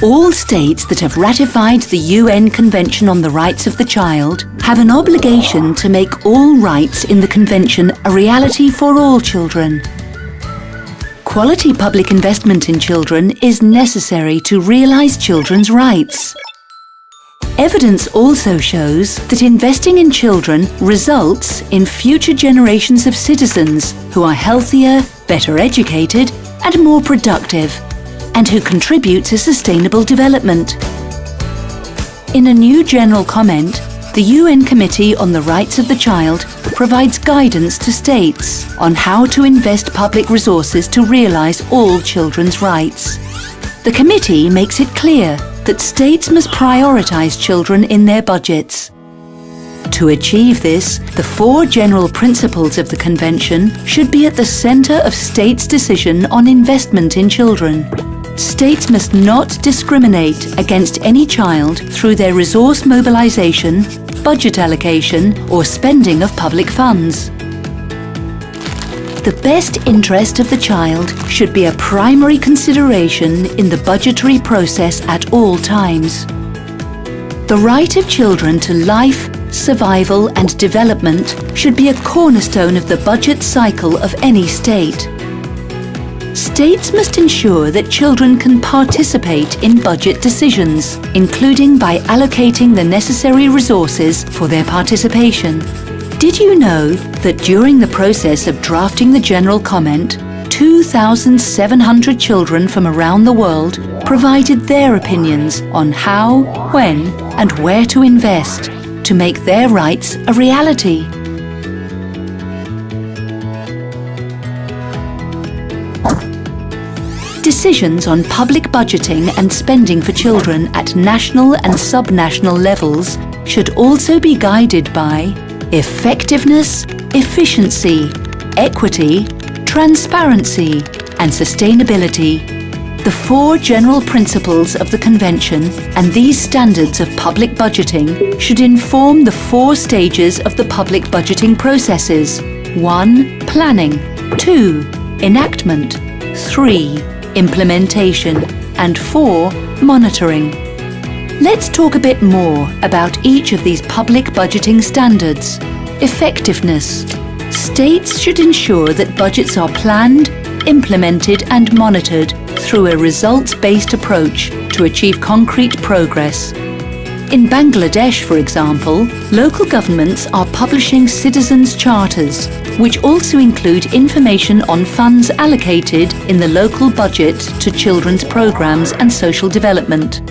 All states that have ratified the UN Convention on the Rights of the Child have an obligation to make all rights in the Convention a reality for all children. Quality public investment in children is necessary to realise children's rights. Evidence also shows that investing in children results in future generations of citizens who are healthier, better educated and more productive, and who contribute to sustainable development. In a new general comment, the UN Committee on the Rights of the Child provides guidance to states on how to invest public resources to realise all children's rights. The committee makes it clear that states must prioritise children in their budgets. To achieve this, the 4 general principles of the Convention should be at the centre of states' decision on investment in children. States must not discriminate against any child through their resource mobilisation, budget allocation or spending of public funds. The best interest of the child should be a primary consideration in the budgetary process at all times. The right of children to life, survival and development should be a cornerstone of the budget cycle of any state. States must ensure that children can participate in budget decisions, including by allocating the necessary resources for their participation. Did you know that during the process of drafting the General Comment, 2,700 children from around the world provided their opinions on how, when, and where to invest to make their rights a reality? Decisions on public budgeting and spending for children at national and subnational levels should also be guided by effectiveness, efficiency, equity, transparency, and sustainability. The 4 general principles of the Convention and these standards of public budgeting should inform the 4 stages of the public budgeting processes. 1. Planning. 2. Enactment. 3. Implementation. And 4. Monitoring. Let's talk a bit more about each of these public budgeting standards. Effectiveness. States should ensure that budgets are planned, implemented and monitored through a results-based approach to achieve concrete progress. In Bangladesh, for example, local governments are publishing citizens' charters, which also include information on funds allocated in the local budget to children's programs and social development.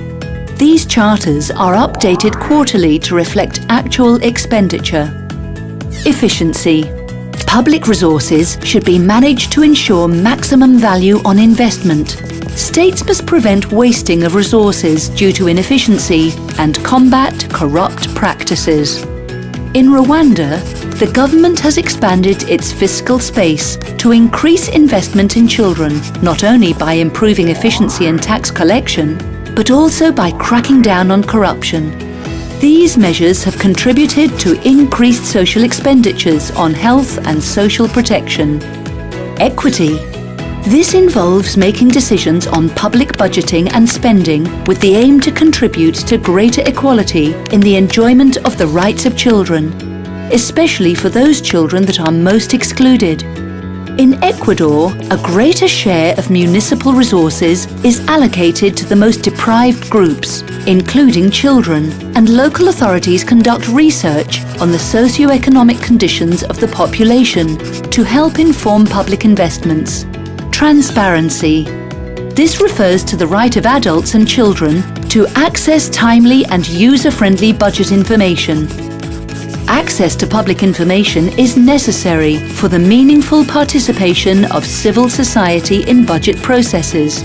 These charters are updated quarterly to reflect actual expenditure. Efficiency. Public resources should be managed to ensure maximum value on investment. States must prevent wasting of resources due to inefficiency and combat corrupt practices. In Rwanda, the government has expanded its fiscal space to increase investment in children, not only by improving efficiency and tax collection, but also by cracking down on corruption. These measures have contributed to increased social expenditures on health and social protection. Equity. This involves making decisions on public budgeting and spending with the aim to contribute to greater equality in the enjoyment of the rights of children, especially for those children that are most excluded. In Ecuador, a greater share of municipal resources is allocated to the most deprived groups, including children, and local authorities conduct research on the socio-economic conditions of the population to help inform public investments. Transparency. This refers to the right of adults and children to access timely and user-friendly budget information. Access to public information is necessary for the meaningful participation of civil society in budget processes.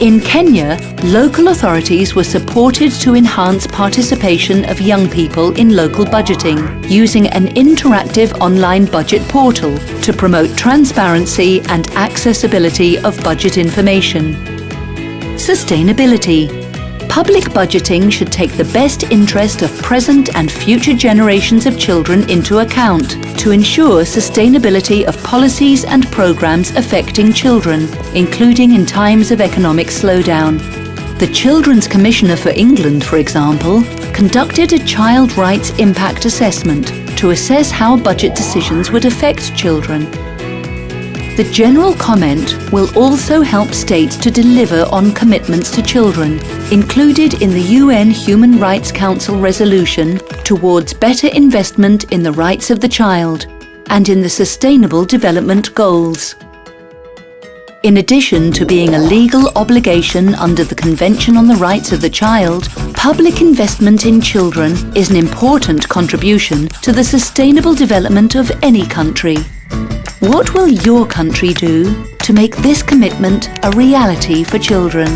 In Kenya, local authorities were supported to enhance participation of young people in local budgeting using an interactive online budget portal to promote transparency and accessibility of budget information. Sustainability. Public budgeting should take the best interest of present and future generations of children into account to ensure sustainability of policies and programs affecting children, including in times of economic slowdown. The Children's Commissioner for England, for example, conducted a child rights impact assessment to assess how budget decisions would affect children. The General Comment will also help states to deliver on commitments to children, included in the UN Human Rights Council resolution towards better investment in the rights of the child and in the Sustainable Development Goals. In addition to being a legal obligation under the Convention on the Rights of the Child, public investment in children is an important contribution to the sustainable development of any country. What will your country do to make this commitment a reality for children?